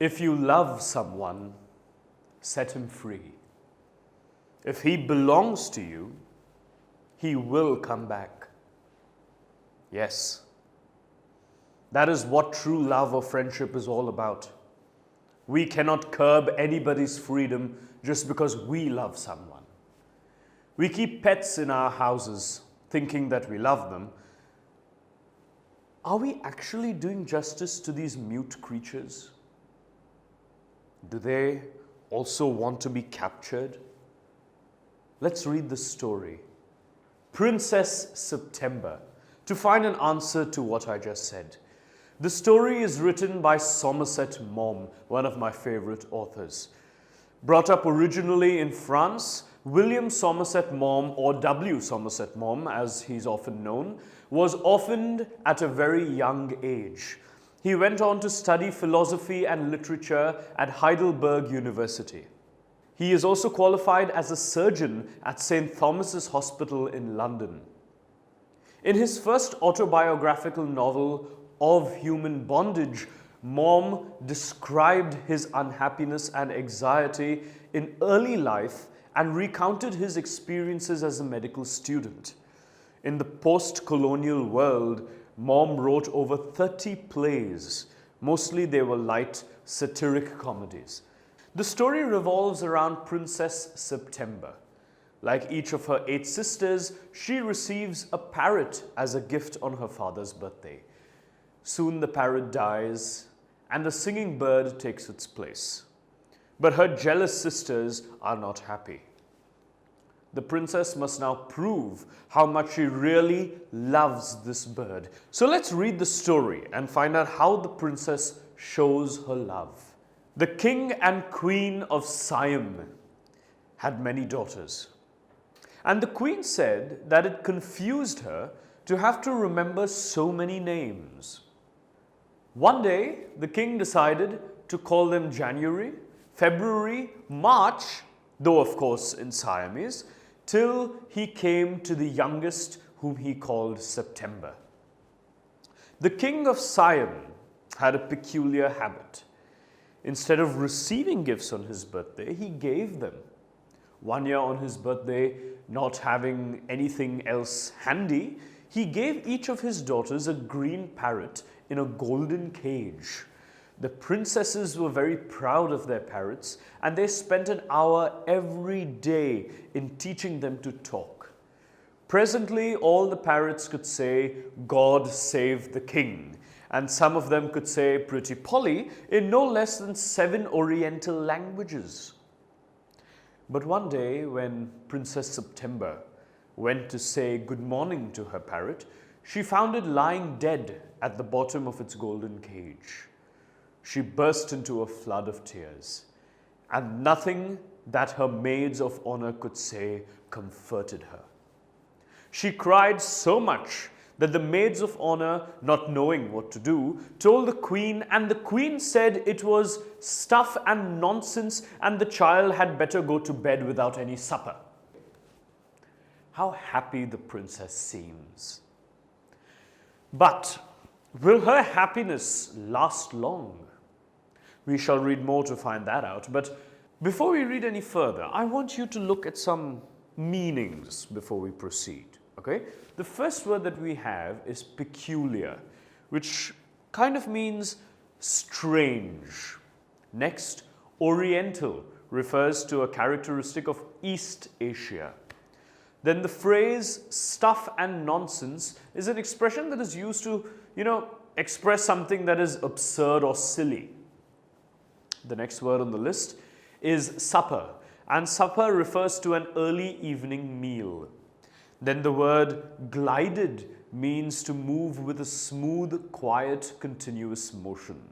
If you love someone, set him free. If he belongs to you, he will come back. Yes, that is what true love or friendship is all about. We cannot curb anybody's freedom just because we love someone. We keep pets in our houses thinking that we love them. Are we actually doing justice to these mute creatures? Do they also want to be captured? Let's read the story. Princess September, to find an answer to what I just said. The story is written by Somerset Maugham, one of my favorite authors. Brought up originally in France, William Somerset Maugham, or W. Somerset Maugham as he's often known, was orphaned at a very young age. He went on to study philosophy and literature at Heidelberg University. He is also qualified as a surgeon at St. Thomas's Hospital in London. In his first autobiographical novel, Of Human Bondage, Maugham described his unhappiness and anxiety in early life and recounted his experiences as a medical student. In the post-colonial world, Maugham wrote over 30 plays. Mostly they were light, satiric comedies. The story revolves around Princess September. Like each of her 8 sisters, she receives a parrot as a gift on her father's birthday. Soon the parrot dies, and a singing bird takes its place. But her jealous sisters are not happy. The princess must now prove how much she really loves this bird. So let's read the story and find out how the princess shows her love. The king and queen of Siam had many daughters. And the queen said that it confused her to have to remember so many names. One day, the king decided to call them January, February, March, though of course in Siamese, till he came to the youngest, whom he called September. The king of Siam had a peculiar habit. Instead of receiving gifts on his birthday, he gave them. One year on his birthday, not having anything else handy, he gave each of his daughters a green parrot in a golden cage. The princesses were very proud of their parrots, and they spent an hour every day in teaching them to talk. Presently, all the parrots could say, "God save the king," and some of them could say "Pretty Polly" in no less than 7 Oriental languages. But one day, when Princess September went to say good morning to her parrot, she found it lying dead at the bottom of its golden cage. She burst into a flood of tears, and nothing that her maids of honor could say comforted her. She cried so much that the maids of honor, not knowing what to do, told the queen, and the queen said it was stuff and nonsense and the child had better go to bed without any supper. How happy the princess seems. But will her happiness last long? We shall read more to find that out. But before we read any further, I want you to look at some meanings before we proceed. Okay? The first word that we have is peculiar, which kind of means strange. Next, Oriental refers to a characteristic of East Asia. Then the phrase stuff and nonsense is an expression that is used to, express something that is absurd or silly. The next word on the list is supper, and supper refers to an early evening meal. Then the word glided means to move with a smooth, quiet, continuous motion.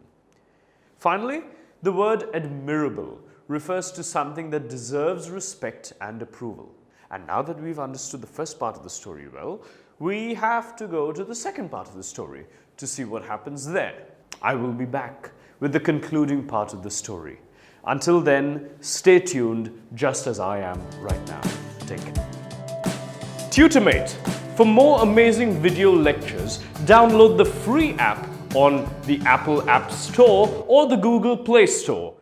Finally, the word admirable refers to something that deserves respect and approval. And now that we've understood the first part of the story well, we have to go to the second part of the story to see what happens there. I will be back with the concluding part of the story. Until then, stay tuned just as I am right now. Take care. Tutormate. For more amazing video lectures, download the free app on the Apple App Store or the Google Play Store.